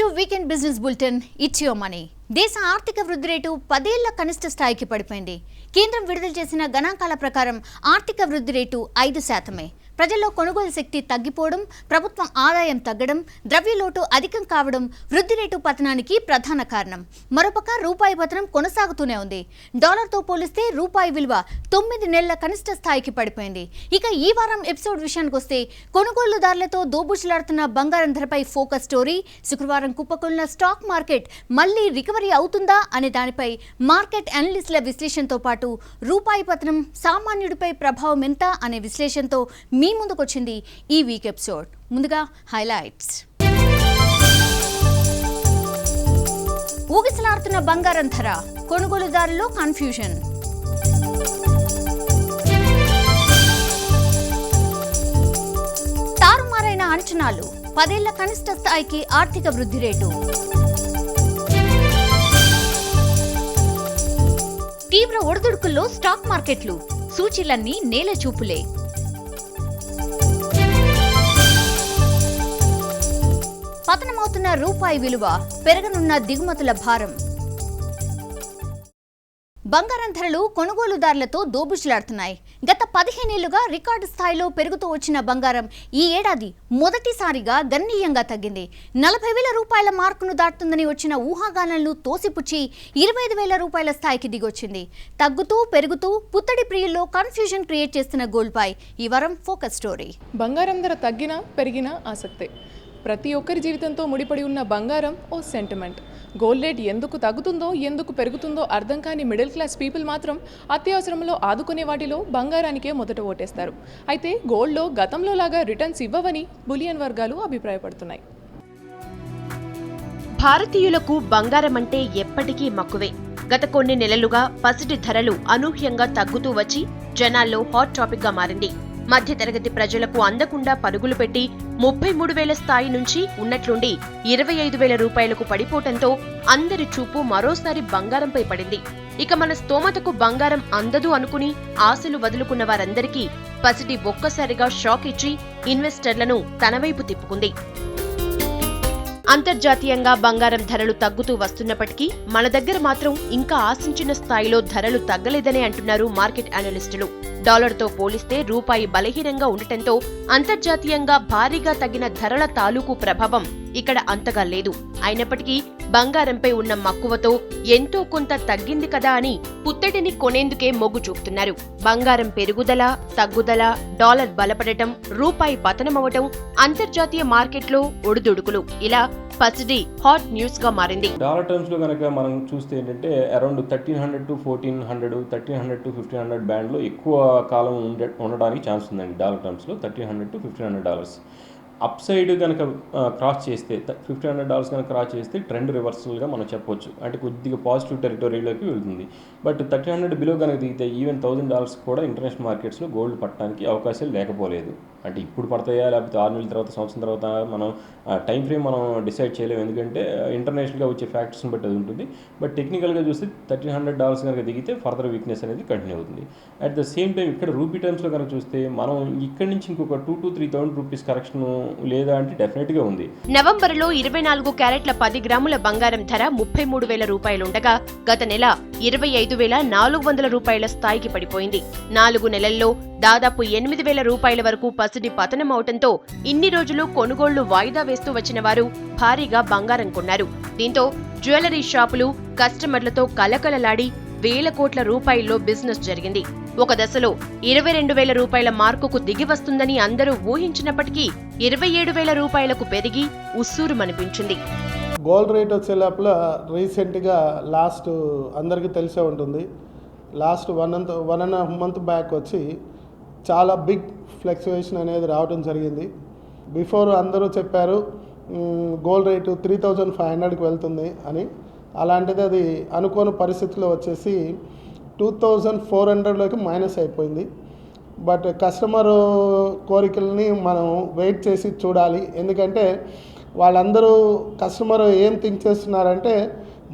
Welcome to weekend business bulletin. It's your money. దేశ ఆర్థిక వృద్ధి రేటు 10 ఏళ్ల కనిష్ట స్థాయికి పడిపోయింది. కేంద్రం విడుదల చేసిన గణాంకాల ప్రకారం ఆర్థిక వృద్ధి రేటు 5%. ప్రజల్లో కొనుగోలు శక్తి తగ్గిపోవడం, ప్రభుత్వం ఆదాయం తగ్గడం, ద్రవ్యలోటు అధికం కావడం వృద్ధి రేటు పతనానికి ప్రధాన కారణం. మరోపక్క రూపాయి పతనం కొనసాగుతూనే ఉంది. డాలర్తో పోలిస్తే రూపాయి విలువ 9 నెలల కనిష్ట స్థాయికి పడిపోయింది. ఇక ఈ వారం ఎపిసోడ్ విషయానికి వస్తే కొనుగోలుదారులతో దోబూచులాడుతున్న బంగారం ధరపై ఫోకస్ స్టోరీ. శుక్రవారం కుప్పకూలిన స్టాక్ మార్కెట్ మళ్లీ రికవరీ అవుతుందా అనే దానిపై మార్కెట్ అనలిస్టుల విశ్లేషణతో పాటు రూపాయి పతనం సామాన్యుడిపై ప్రభావం ఎంత అనే విశ్లేషణతో మీ ముందుకొచ్చింది ఈ వీక్ ఎపిసోడ్. ముందుగా హైలైట్స్. ఊగిసలాడుతున్న బంగారం ధర, కొనుగోలుదారుల్లో కన్ఫ్యూజన్. తారుమారైన అంచనాలు, 10 ఏళ్ల కనిష్ట స్థాయికి ఆర్థిక వృద్ధి రేటు. తీవ్ర ఒడిదుడుకుల్లో స్టాక్ మార్కెట్లు, సూచీలన్నీ నేల చూపులే. పతనమవుతున్న రూపాయి విలువ, పెరగనున్న దిగుమతుల భారం. బంగారం ధరలు కొనుగోలుదారులతో దోబుచులాడుతున్నాయి. గత 15 ఏళ్లుగా రికార్డు స్థాయిలో పెరుగుతూ వచ్చిన బంగారం ఈ ఏడాది మొదటిసారిగా గణనీయంగా తగ్గింది. 40,000 రూపాయల మార్కును దాటుతుందని వచ్చిన ఊహాగానాలను తోసిపుచ్చి 25,000 రూపాయల స్థాయికి దిగొచ్చింది. తగ్గుతూ పెరుగుతూ పుత్తడి ప్రియుల్లో కన్ఫ్యూజన్ క్రియేట్ చేస్తున్న గోల్డ్పై ఈ వారం ఫోకస్ స్టోరీ. బంగారం ధర తగ్గినా పెరిగినా ఆసక్తే. ప్రతి ఒక్కరి జీవితంతో ముడిపడి ఉన్న బంగారం ఓ సెంటిమెంట్. గోల్డ్ రేట్ ఎందుకు తగ్గుతుందో ఎందుకు పెరుగుతుందో అర్థం కాని మిడిల్ క్లాస్ పీపుల్ మాత్రం అత్యవసరంలో ఆదుకునే వాటిలో బంగారానికే మొదట ఓటేస్తారు. అయితే గోల్డ్లో గతంలో లాగా రిటర్న్స్ ఇవ్వవని బులియన్ వర్గాలు అభిప్రాయపడుతున్నాయి. భారతీయులకు బంగారం అంటే ఎప్పటికీ మక్కువే. గత కొన్ని నెలలుగా పసిడి ధరలు అనూహ్యంగా తగ్గుతూ వచ్చి జనాల్లో హాట్ టాపిక్ గా మారింది. మధ్యతరగతి ప్రజలకు అందకుండా పరుగులు పెట్టి 33,000 స్థాయి నుంచి ఉన్నట్లుండి 25,000 రూపాయలకు పడిపోవటంతో అందరి చూపు మరోసారి బంగారంపై పడింది. ఇక మన స్తోమతకు బంగారం అందదు అనుకుని ఆశలు వదులుకున్న వారందరికీ పసిడి ఒక్కసారిగా షాక్ ఇచ్చి ఇన్వెస్టర్లను తన వైపు తిప్పుకుంది. అంతర్జాతీయంగా బంగారం ధరలు తగ్గుతూ వస్తున్నప్పటికీ మన దగ్గర మాత్రం ఇంకా ఆశించిన స్థాయిలో ధరలు తగ్గలేదనే అంటున్నారు మార్కెట్ అనలిస్టులు. డాలర్తో పోలిస్తే రూపాయి బలహీనంగా ఉండటంతో అంతర్జాతీయంగా భారీగా తగ్గిన ధరల తాలూకు ప్రభావం ఇక్కడ అంతగా లేదు. అయినప్పటికీ బంగారంపై ఉన్న మక్కువతో ఎంతో కొంత తగ్గింది కదా అని పుత్తడిని కొనేందుకే మొగ్గు చూపుతున్నారు. బంగారం పెరుగుదల, తగ్గుదల, డాలర్ బలపడటం, రూపాయి పతనమవటం, అంతర్జాతీయ మార్కెట్లో ఒడిదుడుకులు, ఇలా పసిడి హాట్ న్యూస్ గా మారింది. డాలర్ టర్మ్స్ లో కనుక మనం చూస్తే ఏంటంటే అరౌండ్ 1300 to 1400, 1300 to 1500 బ్యాండ్ లో ఎక్కువ కాలం ఉండడానికి ఛాన్స్ ఉందండి. డాలర్ టర్మ్స్ లో $1,300 to $1,500 అప్ సైడ్ కనుక క్రాస్ చేస్తే $1,500 కనుక క్రాస్ చేస్తే ట్రెండ్ రివర్సల్గా మనం చెప్పొచ్చు. అంటే కొద్దిగా పాజిటివ్ టెరిటరీలోకి వెళ్తుంది. బట్ 1,300 బిలో కనుక దిగితే ఈవెన్ $1,000 కూడా ఇంటర్నేషనల్ మార్కెట్స్లో గోల్డ్ పట్టడానికి అవకాశాలు లేకపోలేదు. అంటే ఇప్పుడు పడతాయా లేకపోతే 6 నెలల తర్వాత, సంవత్సరం తర్వాత మనం టైం ఫ్రేమ్ మనం డిసైడ్ చేయలేము. ఎందుకంటే ఇంటర్నేషనల్గా వచ్చే ఫ్యాక్టర్స్ని బట్టి అది ఉంటుంది. బట్ టెక్నికల్గా చూస్తే $1,300 కనుక దిగితే ఫర్దర్ వీక్నెస్ అనేది కంటిన్యూ అవుతుంది. అట్ ద సేమ్ టైం ఇక్కడ రూపీ టర్మ్స్లో కనుక చూస్తే మనం ఇక్కడ నుంచి ఇంకొక 2,000 to 3,000 రూపీస్ కరెక్షన్ లేదా అంటే డెఫినెట్గా ఉంది. నవంబర్లో 24 క్యారెట్ల 10 గ్రాముల బంగారం ధర 33,000 రూపాయలుండగా గత నెల 25,400 రూపాయల స్థాయికి పడిపోయింది. 4 నెలల్లో దాదాపు 8,000 రూపాయల వరకు పసిడి పతనమవటంతో ఇన్ని రోజులు కొనుగోళ్లు వాయిదా వేస్తూ వచ్చిన వారు భారీగా బంగారం కొన్నారు. దీంతో జ్యువెలరీ షాపులు కస్టమర్లతో కలకలలాడి వేల కోట్ల రూపాయల్లో బిజినెస్ జరిగింది. ఒక దశలో 22,000 రూపాయల మార్కుకు దిగి వస్తుందని అందరూ ఊహించినప్పటికీ 27,000 రూపాయలకు పెరిగి ఉస్సూరుమనిపించింది. గోల్డ్ రేట్ వచ్చే లోపల రీసెంట్గా లాస్ట్ అందరికీ తెలిసే ఉంటుంది, లాస్ట్ 1.5 month బ్యాక్ వచ్చి చాలా బిగ్ ఫ్లక్చువేషన్ అనేది రావడం జరిగింది. బిఫోర్ అందరూ చెప్పారు గోల్డ్ రేటు 3,500కి వెళ్తుంది అని. అలాంటిది అది అనుకోని పరిస్థితిలో వచ్చేసి 2,400లోకి మైనస్ అయిపోయింది. బట్ కస్టమర్ కోరికల్ని మనం వెయిట్ చేసి చూడాలి. ఎందుకంటే వాళ్ళందరూ కస్టమర్ ఏం థింక్ చేస్తున్నారంటే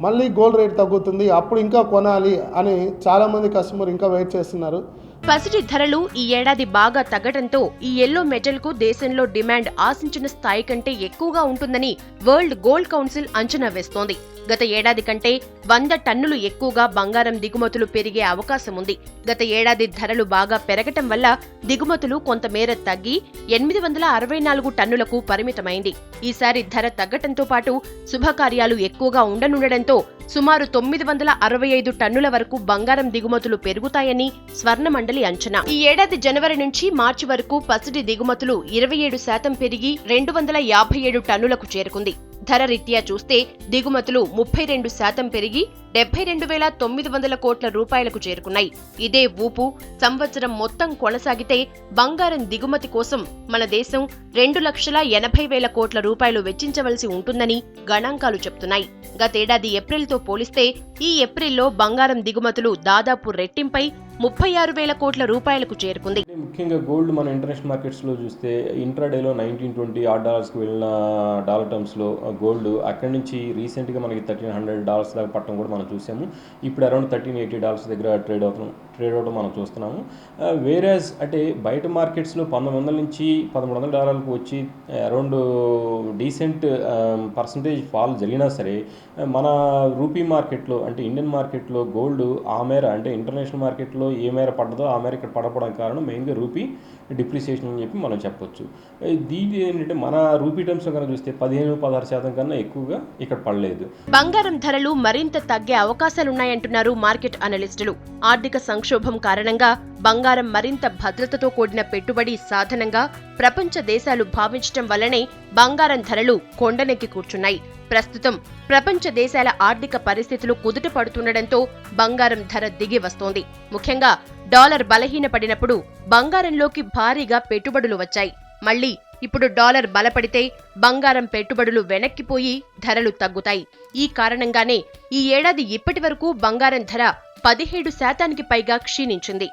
మళ్ళీ గోల్డ్ రేట్ తగ్గుతుంది, అప్పుడు ఇంకా కొనాలి అని చాలామంది కస్టమర్ ఇంకా వెయిట్ చేస్తున్నారు. పసిడి ధరలు ఈ ఏడాది బాగా తగ్గడంతో ఈ ఎల్లో మెటల్ కు దేశంలో డిమాండ్ ఆశించిన స్థాయి కంటే ఎక్కువగా ఉంటుందని వరల్డ్ గోల్డ్ కౌన్సిల్ అంచనా వేస్తోంది. గత ఏడాది కంటే 100 టన్నులు ఎక్కువగా బంగారం దిగుమతులు పెరిగే అవకాశం ఉంది. గత ఏడాది ధరలు బాగా పెరగటం వల్ల దిగుమతులు కొంతమేర తగ్గి 864 టన్నులకు పరిమితమైంది. ఈసారి ధర తగ్గటంతో పాటు శుభకార్యాలు ఎక్కువగా ఉండనుండటంతో సుమారు 965 టన్నుల వరకు బంగారం దిగుమతులు పెరుగుతాయని స్వర్ణ మండలి అంచనా. ఈ ఏడాది జనవరి నుంచి మార్చి వరకు పసిడి దిగుమతులు 27% పెరిగి 257 టన్నులకు చేరుకుంది. ధర రీత్యా చూస్తే దిగుమతులు 32% పెరిగి 72,900 కోట్ల రూపాయలకు చేరుకున్నాయి. ఇదే ఊపు సంవత్సరం మొత్తం కొనసాగితే బంగారం దిగుమతి కోసం మన దేశం 2,80,000 కోట్ల రూపాయలు వెచ్చించవలసి ఉంటుందని గణాంకాలు చెప్తున్నాయి. గతేడాది ఏప్రిల్తో పోలిస్తే ఈ ఏప్రిల్లో బంగారం దిగుమతులు దాదాపు రెట్టింపై 36,000 కోట్ల రూపాయలకు చేరుకుంది. ముఖ్యంగా గోల్డ్ మన ఇంటర్నేషనల్ మార్కెట్స్లో చూస్తే ఇంట్రాడేలో $19-20 వెళ్ళిన డాలర్ టర్మ్స్లో గోల్డ్ అక్కడి నుంచి రీసెంట్గా మనకి $1,300 దాకా పట్టడం కూడా మనం చూసాము. ఇప్పుడు అరౌండ్ $1,380 దగ్గర ట్రేడ్ అవడం మనం చూస్తున్నాము. వేరేస్ అంటే బయట మార్కెట్స్లో $1,900 నుంచి $1,300 వచ్చి అరౌండ్ డీసెంట్ పర్సంటేజ్ ఫాల్ జరిగినా సరే మన రూపీ మార్కెట్లో అంటే ఇండియన్ మార్కెట్లో గోల్డ్ ఆ మేర అంటే ఇంటర్నేషనల్ మార్కెట్లో ఏ మేర పడ్డదో ఆ మేర ఇక్కడ పడకపోవడానికి కారణం మెయిన్గా రూపీ డిప్రిసియేషన్ అని చెప్పి మనం చెప్పొచ్చు. దీని ఏంటంటే మన రూపీ టర్మ్స్లో కనుక చూస్తే 15-16% కన్నా ఎక్కువగా ఇక్కడ పడలేదు. బంగారం ధరలు మరింత తగ్గే అవకాశాలున్నాయంటున్నారు మార్కెట్ అనలిస్టులు. ఆర్థిక సంక్షోభం కారణంగా బంగారం మరింత భద్రతతో కూడిన పెట్టుబడి సాధనంగా ప్రపంచ దేశాలు భావించటం వల్లనే బంగారం ధరలు కొండనెక్కి కూర్చున్నాయి. ప్రస్తుతం ప్రపంచ దేశాల ఆర్థిక పరిస్థితులు కుదుట పడుతుండటంతో బంగారం ధర దిగి వస్తోంది. ముఖ్యంగా డాలర్ బలహీనపడినప్పుడు బంగారంలోకి భారీగా పెట్టుబడులు వచ్చాయి. మళ్లీ ఇప్పుడు డాలర్ బలపడితే బంగారం పెట్టుబడులు వెనక్కిపోయి ధరలు తగ్గుతాయి. ఈ కారణంగానే ఈ ఏడాది ఇప్పటి వరకు బంగారం ధర 17% పైగా క్షీణించింది.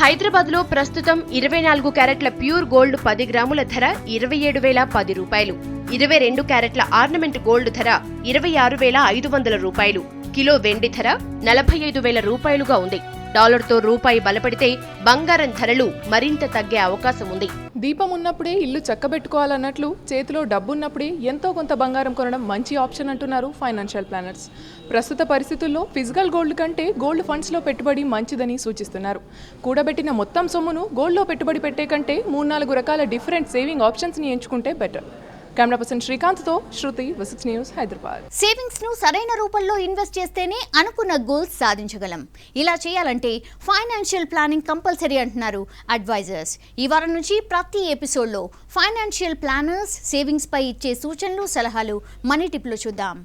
హైదరాబాద్లో ప్రస్తుతం 24 క్యారెట్ల ప్యూర్ గోల్డ్ 10 గ్రాముల ధర 27,010 రూపాయలు, 22 క్యారెట్ల ఆర్నమెంట్ గోల్డ్ ధర 26,500 రూపాయలు, కిలో వెండి ధర 45,000 రూపాయలుగా ఉంది. డాలర్తో రూపాయి బలపడితే బంగారం ధరలు మరింత తగ్గే అవకాశం ఉంది. దీపం ఉన్నప్పుడే ఇల్లు చక్కబెట్టుకోవాలన్నట్లు చేతిలో డబ్బున్నప్పుడే ఎంతో కొంత బంగారం కొనడం మంచి ఆప్షన్ అంటున్నారు ఫైనాన్షియల్ ప్లానర్స్. ప్రస్తుత పరిస్థితుల్లో ఫిజికల్ గోల్డ్ కంటే గోల్డ్ ఫండ్స్లో పెట్టుబడి మంచిదని సూచిస్తున్నారు. కూడబెట్టిన మొత్తం సొమ్మును గోల్డ్లో పెట్టుబడి పెట్టే కంటే 3-4 రకాల డిఫరెంట్ సేవింగ్ ఆప్షన్స్ని ఎంచుకుంటే బెటర్. కెమెరా పర్సన్ శ్రీకాంత్తో శృతి, విసిక్స్ న్యూస్, హైదరాబాద్. సేవింగ్స్ ను సరైన రూపంలో ఇన్వెస్ట్ చేస్తేనే అనుకున్న గోల్స్ సాధించగలం. ఇలా చేయాలంటే ఫైనాన్షియల్ ప్లానింగ్ కంపల్సరీ అంటున్నారు అడ్వైజర్స్. ఈ వారం నుంచి ప్రతి ఎపిసోడ్లో ఫైనాన్షియల్ ప్లానర్స్ సేవింగ్స్ పై ఇచ్చే సూచనలు, సలహాలు మనీ టిప్లో చూద్దాం.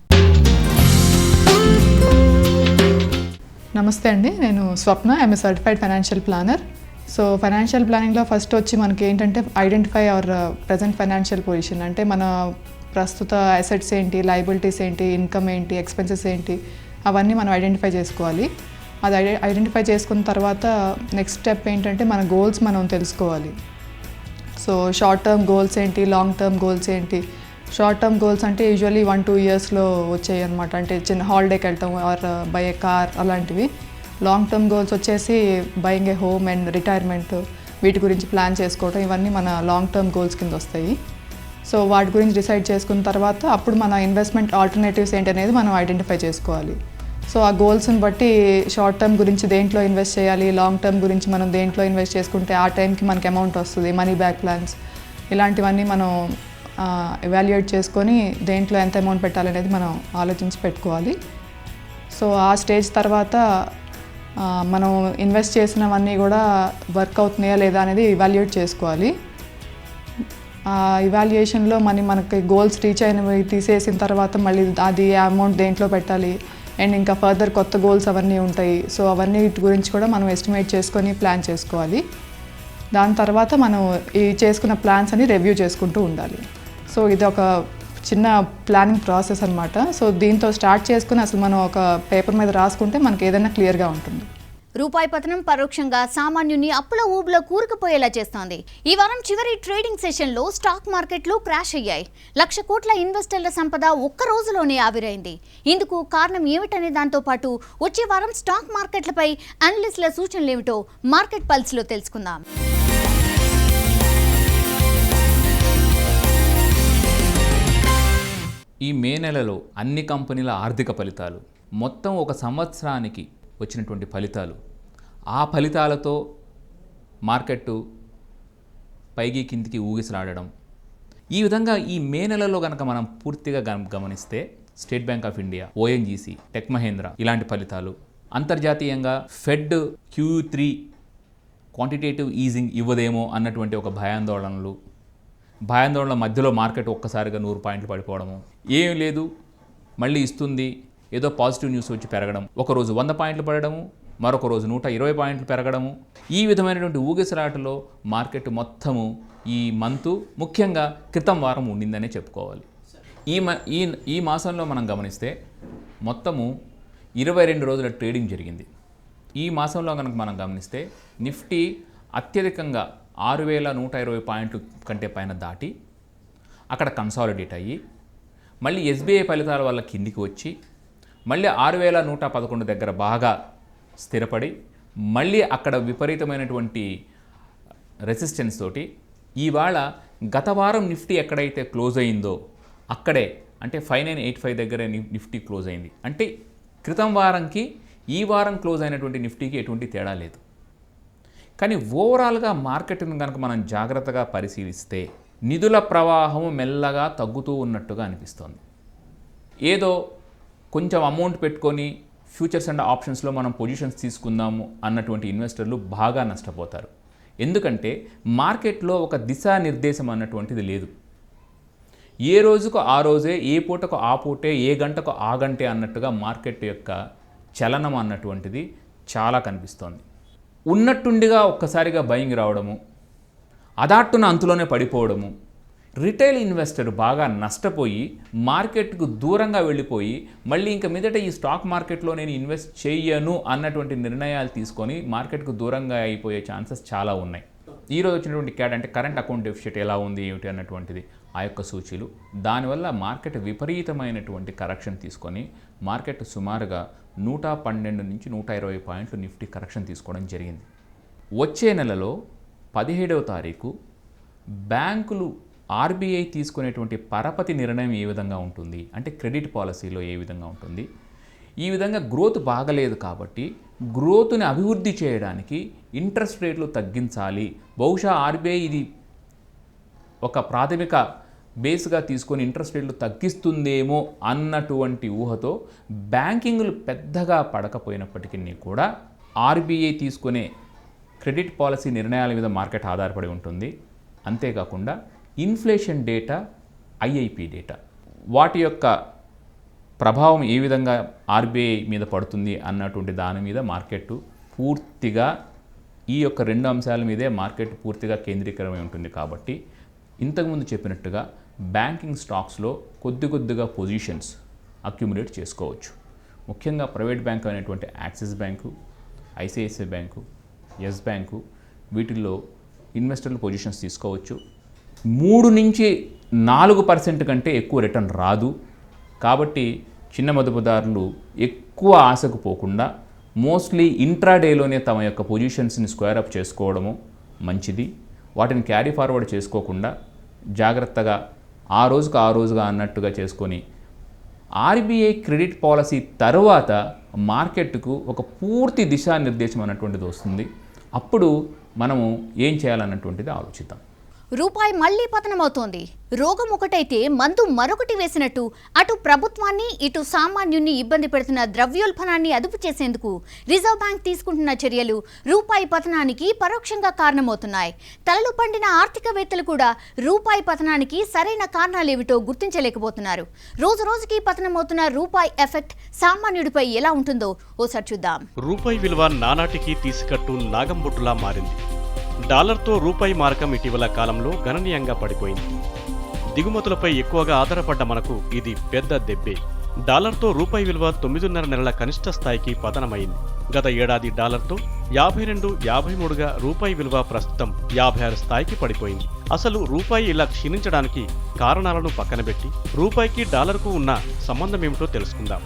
నమస్తే అండి, నేను Swapna, I'm a certified financial planner. So financial ప్లానింగ్లో ఫస్ట్ వచ్చి మనకి ఏంటంటే identify our present financial position. అంటే మన ప్రస్తుత అసెట్స్ ఏంటి, లయబిలిటీస్ ఏంటి, ఇన్కమ్ ఏంటి, ఎక్స్పెన్సెస్ ఏంటి, అవన్నీ మనం ఐడెంటిఫై చేసుకోవాలి. అది ఐడెంటిఫై చేసుకున్న తర్వాత నెక్స్ట్ స్టెప్ ఏంటంటే మన గోల్స్ మనం తెలుసుకోవాలి. సో షార్ట్ టర్మ్ గోల్స్ ఏంటి, లాంగ్ టర్మ్ గోల్స్ ఏంటి. షార్ట్ టర్మ్ గోల్స్ అంటే యూజువల్లీ 1-2 ఇయర్స్లో వచ్చాయి అనమాట. అంటే చిన్న హాలిడేకి వెళ్తాం ఆర్ బై ఏ కార్ అలాంటివి. లాంగ్ టర్మ్ గోల్స్ వచ్చేసి buying A home and retirement, వీటి గురించి ప్లాన్ చేసుకోవటం, ఇవన్నీ మన లాంగ్ టర్మ్ గోల్స్ కింద వస్తాయి. సో వాటి గురించి డిసైడ్ చేసుకున్న తర్వాత అప్పుడు మన ఇన్వెస్ట్మెంట్ ఆల్టర్నేటివ్స్ ఏంటి అనేది మనం ఐడెంటిఫై చేసుకోవాలి. సో ఆ గోల్స్ని బట్టి షార్ట్ టర్మ్ గురించి దేంట్లో ఇన్వెస్ట్ చేయాలి, లాంగ్ టర్మ్ గురించి మనం దేంట్లో ఇన్వెస్ట్ చేసుకుంటే ఆ టైంకి మనకి అమౌంట్ వస్తుంది, మనీ బ్యాక్ ప్లాన్స్, ఇలాంటివన్నీ మనం ఎవాల్యుయేట్ చేసుకొని దేంట్లో ఎంత అమౌంట్ పెట్టాలనేది మనం ఆలోచించి పెట్టుకోవాలి. సో ఆ స్టేజ్ తర్వాత మనం ఇన్వెస్ట్ చేసినవన్నీ కూడా వర్క్ అవుతున్నాయా లేదా అనేది ఇవాల్యుయేట్ చేసుకోవాలి. ఆ ఇవాల్యుయేషన్లో మనకి గోల్స్ రీచ్ అయినవి తీసేసిన తర్వాత మళ్ళీ అది అమౌంట్ దేంట్లో పెట్టాలి అండ్ ఇంకా ఫర్దర్ కొత్త గోల్స్ అవన్నీ ఉంటాయి. సో అవన్నీ వీటి గురించి కూడా మనం ఎస్టిమేట్ చేసుకొని ప్లాన్ చేసుకోవాలి. దాని తర్వాత మనం ఈ చేసుకున్న ప్లాన్స్ అని రివ్యూ చేసుకుంటూ ఉండాలి. సో ఇది ఒక చిన్న ప్లానింగ్ ప్రాసెస్ అనమాట. సో దీంతో స్టార్ట్ చేసుకుని అసలు మనం ఒక పేపర్ మీద రాసుకుంటే మనకి ఏదైనా క్లియర్గా ఉంటుంది. రూపాయి పతనం పరోక్షంగా సామాన్యుని అప్పుల ఊబులో కూరుకుపోయేలా చేస్తోంది. ఈ వారం చివరి ట్రేడింగ్ సెషన్లో స్టాక్ మార్కెట్లు క్రాష్ అయ్యాయి. 1,00,000 కోట్ల ఇన్వెస్టర్ల సంపద ఒక్క రోజులోనే ఆవిరైంది. ఇందుకు కారణం ఏమిటనే దాంతో పాటు వచ్చే వారం స్టాక్ మార్కెట్లపై అనలిస్టుల సూచనలేమిటో మార్కెట్ పల్స్లో తెలుసుకుందాం. ఈ మే నెలలో అన్ని కంపెనీల ఆర్థిక ఫలితాలు, మొత్తం ఒక సంవత్సరానికి వచ్చినటువంటి ఫలితాలు, ఆ ఫలితాలతో మార్కెట్టు పైకి కిందికి ఊగిసలాడడం, ఈ విధంగా ఈ మే నెలలో కనుక మనం పూర్తిగా గమనిస్తే State Bank of India, ONGC, Tech Mahindra ఇలాంటి ఫలితాలు, అంతర్జాతీయంగా ఫెడ్ Q3 క్వాంటిటేటివ్ ఈజింగ్ ఇవ్వదేమో అన్నటువంటి ఒక భయాందోళనల మధ్యలో మార్కెట్ ఒక్కసారిగా 100 పాయింట్లు పడిపోవడము, ఏం లేదు మళ్ళీ ఇస్తుంది ఏదో పాజిటివ్ న్యూస్ వచ్చి పెరగడం, ఒకరోజు 100 పాయింట్లు పడడము, మరొక రోజు 120 పాయింట్లు పెరగడము, ఈ విధమైనటువంటి ఊగిసలాటలో మార్కెట్ మొత్తము ఈ మంతు ముఖ్యంగా క్రితం వారం ఉండిందనే చెప్పుకోవాలి. ఈ మాసంలో మనం గమనిస్తే మొత్తము 22 రోజుల ట్రేడింగ్ జరిగింది. ఈ మాసంలో కనుక మనం గమనిస్తే నిఫ్టీ అత్యధికంగా 6,120 పాయింట్లు కంటే పైన దాటి అక్కడ కన్సాలిడేట్ అయ్యి మళ్ళీ SBI ఫలితాల వల్ల కిందికి వచ్చి మళ్ళీ 6,111 దగ్గర బాగా స్థిరపడి మళ్ళీ అక్కడ విపరీతమైనటువంటి రెసిస్టెన్స్ తోటి ఇవాళ గత వారం నిఫ్టీ ఎక్కడైతే క్లోజ్ అయిందో అక్కడే అంటే 5985 దగ్గర నిఫ్టీ క్లోజ్ అయింది. అంటే క్రితం వారంకి ఈ వారం క్లోజ్ అయినటువంటి నిఫ్టీకి ఎటువంటి తేడా లేదు. కానీ ఓవరాల్గా మార్కెట్ను కనుక మనం జాగ్రత్తగా పరిశీలిస్తే నిధుల ప్రవాహం మెల్లగా తగ్గుతూ ఉన్నట్టుగా అనిపిస్తోంది. ఏదో కొంచెం అమౌంట్ పెట్టుకొని ఫ్యూచర్స్ అండ్ ఆప్షన్స్లో మనం పొజిషన్స్ తీసుకుందాము అన్నటువంటి ఇన్వెస్టర్లు బాగా నష్టపోతారు. ఎందుకంటే మార్కెట్లో ఒక దిశానిర్దేశం అన్నటువంటిది లేదు. ఏ రోజుకు ఆ రోజే, ఏ పూటకు ఆ పూటే, ఏ గంటకు ఆ గంటే అన్నట్టుగా మార్కెట్ యొక్క చలనం అన్నటువంటిది చాలా కనిపిస్తోంది. ఉన్నట్టుండిగా ఒక్కసారిగా బయింగ్ రావడము, అదాట్టున అంతులోనే పడిపోవడము, రిటైల్ ఇన్వెస్టర్ బాగా నష్టపోయి మార్కెట్కు దూరంగా వెళ్ళిపోయి మళ్ళీ ఇంక మీదట ఈ స్టాక్ మార్కెట్లో నేను ఇన్వెస్ట్ చేయను అన్నటువంటి నిర్ణయాలు తీసుకొని మార్కెట్కు దూరంగా అయిపోయే ఛాన్సెస్ చాలా ఉన్నాయి. ఈరోజు వచ్చినటువంటి క్యాడ్ అంటే కరెంట్ అకౌంట్ డెఫిసిట్ ఎలా ఉంది ఏమిటి అన్నటువంటిది ఆ యొక్క సూచీలు, దానివల్ల మార్కెట్ విపరీతమైనటువంటి కరెక్షన్ తీసుకొని మార్కెట్ సుమారుగా 112 నుంచి 120 పాయింట్లు నిఫ్టీ కరెక్షన్ తీసుకోవడం జరిగింది. వచ్చే నెలలో 17వ తారీఖు బ్యాంకులు RBI తీసుకునేటువంటి పరపతి నిర్ణయం ఏ విధంగా ఉంటుంది అంటే క్రెడిట్ పాలసీలో ఏ విధంగా ఉంటుంది, ఈ విధంగా గ్రోత్ బాగలేదు కాబట్టి గ్రోత్ని అభివృద్ధి చేయడానికి ఇంట్రెస్ట్ రేట్లు తగ్గించాలి, బహుశా RBI ఇది ఒక ప్రాథమిక బేస్గా తీసుకొని ఇంట్రెస్ట్ రేట్లు తగ్గిస్తుందేమో అన్నటువంటి ఊహతో బ్యాంకింగ్లు పెద్దగా పడకపోయినప్పటికీ కూడా RBI తీసుకునే క్రెడిట్ పాలసీ నిర్ణయాల మీద మార్కెట్ ఆధారపడి ఉంటుంది. అంతేకాకుండా ఇన్ఫ్లేషన్ డేటా, IIP డేటా, వాటి యొక్క ప్రభావం ఏ విధంగా RBI మీద పడుతుంది అన్నటువంటి దాని మీద మార్కెట్ పూర్తిగా ఈ యొక్క 2 అంశాల మీదే మార్కెట్ పూర్తిగా కేంద్రీకరమై ఉంటుంది. కాబట్టి ఇంతకుముందు చెప్పినట్టుగా బ్యాంకింగ్ స్టాక్స్లో కొద్దిగా పొజిషన్స్ అక్యుములేట్ చేసుకోవచ్చు. ముఖ్యంగా ప్రైవేట్ బ్యాంక్ అయినటువంటి Axis bank, ICICI bank, Yes bank, వీటిల్లో ఇన్వెస్టర్లు పొజిషన్స్ తీసుకోవచ్చు. 3 నుంచి 4% కంటే ఎక్కువ రిటర్న్ రాదు. కాబట్టి చిన్న మదుపుదారులు ఎక్కువ ఆశకు పోకుండా మోస్ట్లీ ఇంట్రాడేలోనే తమ యొక్క పొజిషన్స్ని స్క్వేర్ అప్ చేసుకోవడము మంచిది. వాటిని క్యారీ ఫార్వర్డ్ చేసుకోకుండా జాగ్రత్తగా ఆ రోజుగా అన్నట్టుగా చేసుకొని RBI క్రెడిట్ పాలసీ తర్వాత మార్కెట్కు ఒక పూర్తి దిశానిర్దేశం అన్నటువంటిది వస్తుంది. అప్పుడు మనము ఏం చేయాలన్నటువంటిది ఆలోచిద్దాం. రూపాయి మళ్లీ పతనమవుతోంది. రోగం ఒకటైతే మందు మరొకటి వేసినట్టు అటు ప్రభుత్వాన్ని ఇటు సామాన్యున్ని ఇబ్బంది పెడుతున్న ద్రవ్యోల్బణాన్ని అదుపు చేసేందుకు రిజర్వ్ బ్యాంక్ తీసుకుంటున్న చర్యలు రూపాయి పతనానికి పరోక్షంగా కారణమవుతున్నాయి. తలలు పండిన ఆర్థికవేత్తలు కూడా రూపాయి పతనానికి సరైన కారణాలేమిటో గుర్తించలేకపోతున్నారు. రోజుకి పతనమవుతున్న రూపాయి ఎఫెక్ట్ సామాన్యుడిపై ఎలా ఉంటుందో ఓసారి చూద్దాం. రూపాయి విలువ నానాటికి తీసుకట్టు నాగంబొట్టులా మారింది. డాలర్తో రూపాయి మారకం ఇటీవల కాలంలో గణనీయంగా పడిపోయింది. దిగుమతులపై ఎక్కువగా ఆధారపడ్డ మనకు ఇది పెద్ద దెబ్బే. డాలర్తో రూపాయి విలువ 9.5 నెలల కనిష్ట స్థాయికి పతనమైంది. గత ఏడాది డాలర్తో 52-53గా రూపాయి విలువ ప్రస్తుతం 56 స్థాయికి పడిపోయింది. అసలు రూపాయి ఇలా క్షీణించడానికి కారణాలను పక్కనబెట్టి రూపాయికి డాలర్కు ఉన్న సంబంధమేమిటో తెలుసుకుందాం.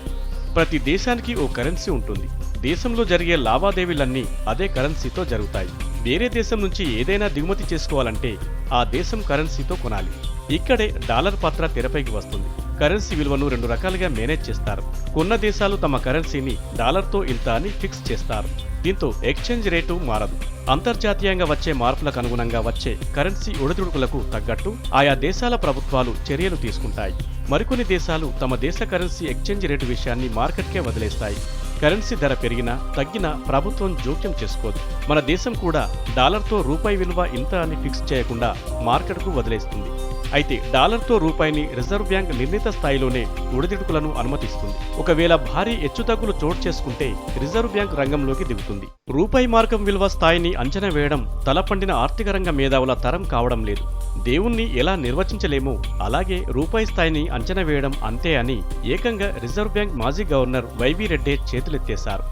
ప్రతి దేశానికి ఓ కరెన్సీ ఉంటుంది. దేశంలో జరిగే లావాదేవీలన్నీ అదే కరెన్సీతో జరుగుతాయి. వేరే దేశం నుంచి ఏదైనా దిగుమతి చేసుకోవాలంటే ఆ దేశం కరెన్సీతో కొనాలి. ఇక్కడే డాలర్ పాత్ర తెరపైకి వస్తుంది. కరెన్సీ విలువను 2 రకాలుగా మేనేజ్ చేస్తారు. కొన్న దేశాలు తమ కరెన్సీని డాలర్తో ఇంత అని ఫిక్స్ చేస్తారు. దీంతో ఎక్స్చేంజ్ రేటు మారదు. అంతర్జాతీయంగా వచ్చే మార్పులకు అనుగుణంగా వచ్చే కరెన్సీ ఒడిదుడుకులకు తగ్గట్టు ఆయా దేశాల ప్రభుత్వాలు చర్యలు తీసుకుంటాయి. మరికొన్ని దేశాలు తమ దేశ కరెన్సీ ఎక్స్చేంజ్ రేటు విషయాన్ని మార్కెట్కే వదిలేస్తాయి. కరెన్సీ ధర పెరిగినా తగ్గినా ప్రభుత్వం జోక్యం చేసుకోదు. మన దేశం కూడా డాలర్తో రూపాయి విలువ ఇంత అని ఫిక్స్ చేయకుండా మార్కెట్కు వదిలేస్తుంది. అయితే డాలర్తో రూపాయిని రిజర్వ్ బ్యాంక్ నిర్ణీత స్థాయిలోనే ఒడిదుడుకులను అనుమతిస్తుంది. ఒకవేళ భారీ హెచ్చుతగ్గులు చోటు చేసుకుంటే రిజర్వ్ బ్యాంక్ రంగంలోకి దిగుతుంది. రూపాయి మార్కం విలువ స్థాయిని అంచనా వేయడం తలపండిన ఆర్థిక రంగ మేధావుల తరం కావడం లేదు. దేవుణ్ణి ఎలా నిర్వచించలేమో అలాగే రూపాయి స్థాయిని అంచనా వేయడం అంతే అని ఏకంగా రిజర్వ్ బ్యాంక్ మాజీ గవర్నర్ వైవి రెడ్డి చేతులెత్తేశారు.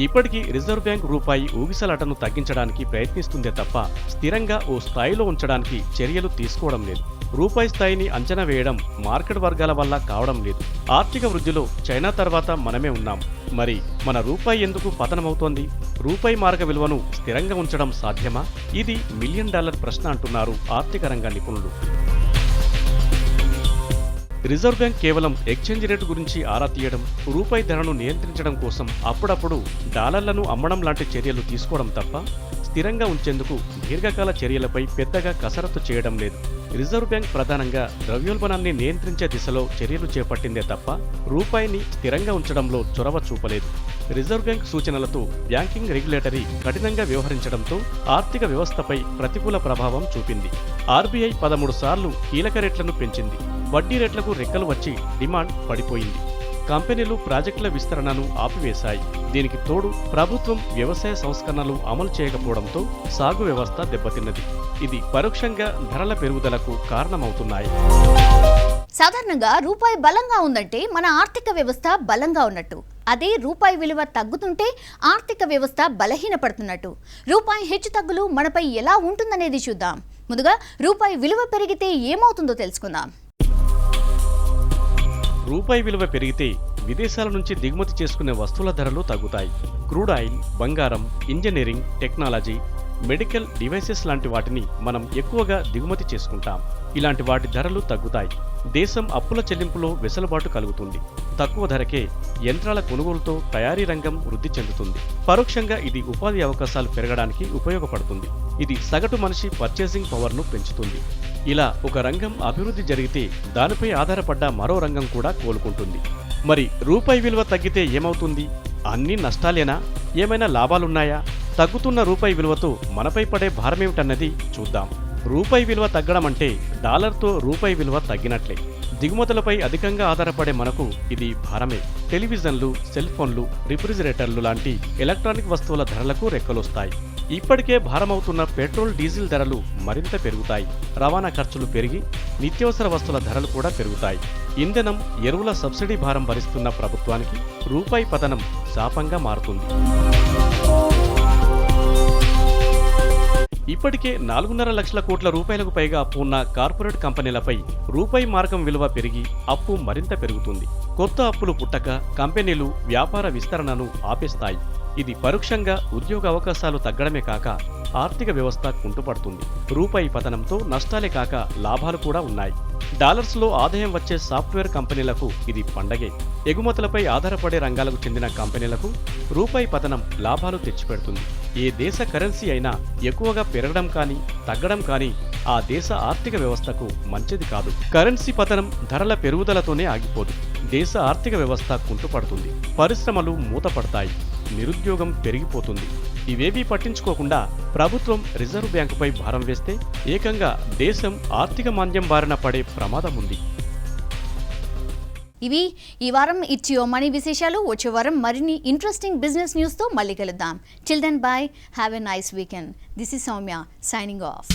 ఇప్పటికీ రిజర్వ్ బ్యాంక్ రూపాయి ఊగిసలాటను తగ్గించడానికి ప్రయత్నిస్తుందే తప్ప స్థిరంగా ఓ స్థాయిలో ఉంచడానికి చర్యలు తీసుకోవడం లేదు. రూపాయి స్థాయిని అంచనా వేయడం మార్కెట్ వర్గాల వల్ల కావడం లేదు. ఆర్థిక వృద్ధిలో చైనా తర్వాత మనమే ఉన్నాం. మరి మన రూపాయి ఎందుకు పతనమవుతోంది? రూపాయి మారక విలువను స్థిరంగా ఉంచడం సాధ్యమా? ఇది $1 మిలియన్ ప్రశ్న అంటున్నారు ఆర్థిక రంగ నిపుణులు. రిజర్వ్ బ్యాంక్ కేవలం ఎక్స్చేంజ్ రేటు గురించి ఆరా తీయడం, రూపాయి ధరను నియంత్రించడం కోసం అప్పుడప్పుడు డాలర్లను అమ్మడం లాంటి చర్యలు తీసుకోవడం తప్ప స్థిరంగా ఉంచేందుకు దీర్ఘకాల చర్యలపై పెద్దగా కసరత్తు చేయడం లేదు. రిజర్వ్ బ్యాంక్ ప్రధానంగా ద్రవ్యోల్బణాన్ని నియంత్రించే దిశలో చర్యలు చేపట్టిందే తప్ప రూపాయిని స్థిరంగా ఉంచడంలో చొరవ చూపలేదు. రిజర్వ్ బ్యాంక్ సూచనలతో బ్యాంకింగ్ రెగ్యులేటరీ కఠినంగా వ్యవహరించడంతో ఆర్థిక వ్యవస్థపై ప్రతికూల ప్రభావం చూపింది. ఆర్బీఐ 13 సార్లు కీలక రేట్లను పెంచింది. వడ్డీ రేట్లకు రెక్కలు వచ్చి డిమాండ్ పడిపోయింది. కంపెనీలు ప్రాజెక్టుల విస్తరణను ఆపివేశాయి. దీనికి తోడు ప్రభుత్వం వ్యవసాయ సంస్కరణలు అమలు చేయకపోవడంతో సాగు వ్యవస్థ దెబ్బతిన్నది. ఇది పరోక్షంగా ధరల పెరుగుదలకు కారణమవుతున్నాయి. సాధారణంగా రూపాయి బలంగా ఉందంటే మన ఆర్థిక వ్యవస్థ బలంగా ఉన్నట్టు. అదే రూపాయి విలువ తగ్గుతుంటే ఆర్థిక వ్యవస్థ బలహీనపడుతున్నట్టు. రూపాయి హెచ్చుతగ్గులు మనపై ఎలా ఉంటుందనేది చూద్దాం. ముందుగా రూపాయి విలువ పెరిగితే ఏమవుతుందో తెలుసుకుందాం. రూపాయి విలువ పెరిగితే విదేశాల నుంచి దిగుమతి చేసుకునే వస్తువుల ధరలు తగ్గుతాయి. క్రూడ్ ఆయిల్, బంగారం, ఇంజనీరింగ్, టెక్నాలజీ, మెడికల్ డివైసెస్ లాంటి వాటిని మనం ఎక్కువగా దిగుమతి చేసుకుంటాం. ఇలాంటి వాటి ధరలు తగ్గుతాయి. దేశం అప్పుల చెల్లింపులో వెసులుబాటు కలుగుతుంది. తక్కువ ధరకే యంత్రాల కొనుగోలుతో తయారీ రంగం వృద్ధి చెందుతుంది. పరోక్షంగా ఇది ఉపాధి అవకాశాలు పెరగడానికి ఉపయోగపడుతుంది. ఇది సగటు మనిషి పర్చేసింగ్ పవర్ను పెంచుతుంది. ఇలా ఒక రంగం అభివృద్ధి జరిగితే దానిపై ఆధారపడ్డ మరో రంగం కూడా కోలుకుంటుంది. మరి రూపాయి విలువ తగ్గితే ఏమవుతుంది? అన్నీ నష్టాలేనా? ఏమైనా లాభాలున్నాయా? తగ్గుతున్న రూపాయి విలువతో మనపై పడే భారమేమిటన్నది చూద్దాం. రూపాయి విలువ తగ్గడం అంటే డాలర్తో రూపాయి విలువ తగ్గినట్లే. దిగుమతులపై అధికంగా ఆధారపడే మనకు ఇది భారమే. టెలివిజన్లు, సెల్ ఫోన్లు, రిఫ్రిజిరేటర్లు లాంటి ఎలక్ట్రానిక్ వస్తువుల ధరలకు రెక్కలొస్తాయి. ఇప్పటికే భారమవుతున్న పెట్రోల్, డీజిల్ ధరలు మరింత పెరుగుతాయి. రవాణా ఖర్చులు పెరిగి నిత్యావసర వస్తువుల ధరలు కూడా పెరుగుతాయి. ఇంధనం, ఎరువుల సబ్సిడీ భారం భరిస్తున్న ప్రభుత్వానికి రూపాయి పతనం శాపంగా మారుతుంది. ఇప్పటికే 4.5 లక్షల కోట్ల రూపాయలకు పైగా అప్పు ఉన్న కార్పొరేట్ కంపెనీలపై రూపాయి మార్కం విలువ పెరిగి అప్పు మరింత పెరుగుతుంది. కొత్త అప్పులు పుట్టక కంపెనీలు వ్యాపార విస్తరణను ఆపేస్తాయి. ఇది పరోక్షంగా ఉద్యోగ అవకాశాలు తగ్గడమే కాక ఆర్థిక వ్యవస్థ కుంటుపడుతుంది. రూపాయి పతనంతో నష్టాలే కాక లాభాలు కూడా ఉన్నాయి. డాలర్స్లో ఆదాయం వచ్చే సాఫ్ట్వేర్ కంపెనీలకు ఇది పండగే. ఎగుమతులపై ఆధారపడే రంగాలకు చెందిన కంపెనీలకు రూపాయి పతనం లాభాలు తెచ్చిపెడుతుంది. ఏ దేశ కరెన్సీ అయినా ఎక్కువగా పెరగడం కానీ తగ్గడం కానీ ఆ దేశ ఆర్థిక వ్యవస్థకు మంచిది కాదు. కరెన్సీ పతనం ధరల పెరుగుదలతోనే ఆగిపోదు. దేశ ఆర్థిక వ్యవస్థ కుంటుపడుతుంది. పరిశ్రమలు మూతపడతాయి. నిరుద్యోగం పెరిగిపోతుంది. ఇవేవీ పట్టించుకోకుండా ప్రభుత్వం రిజర్వ్ బ్యాంకుపై భారం వేస్తే ఏకంగా దేశం ఆర్థిక మాంద్యం బారిన పడే ప్రమాదం ఉంది. ఇవి ఈ వారం ఇట్స్ మనీ విశేషాలు. వచ్చే వారం మరిన్ని ఇంట్రెస్టింగ్ బిజినెస్ న్యూస్తో మళ్ళీ కలుద్దాం. Till then bye. Have a nice weekend. This is Soumya signing of.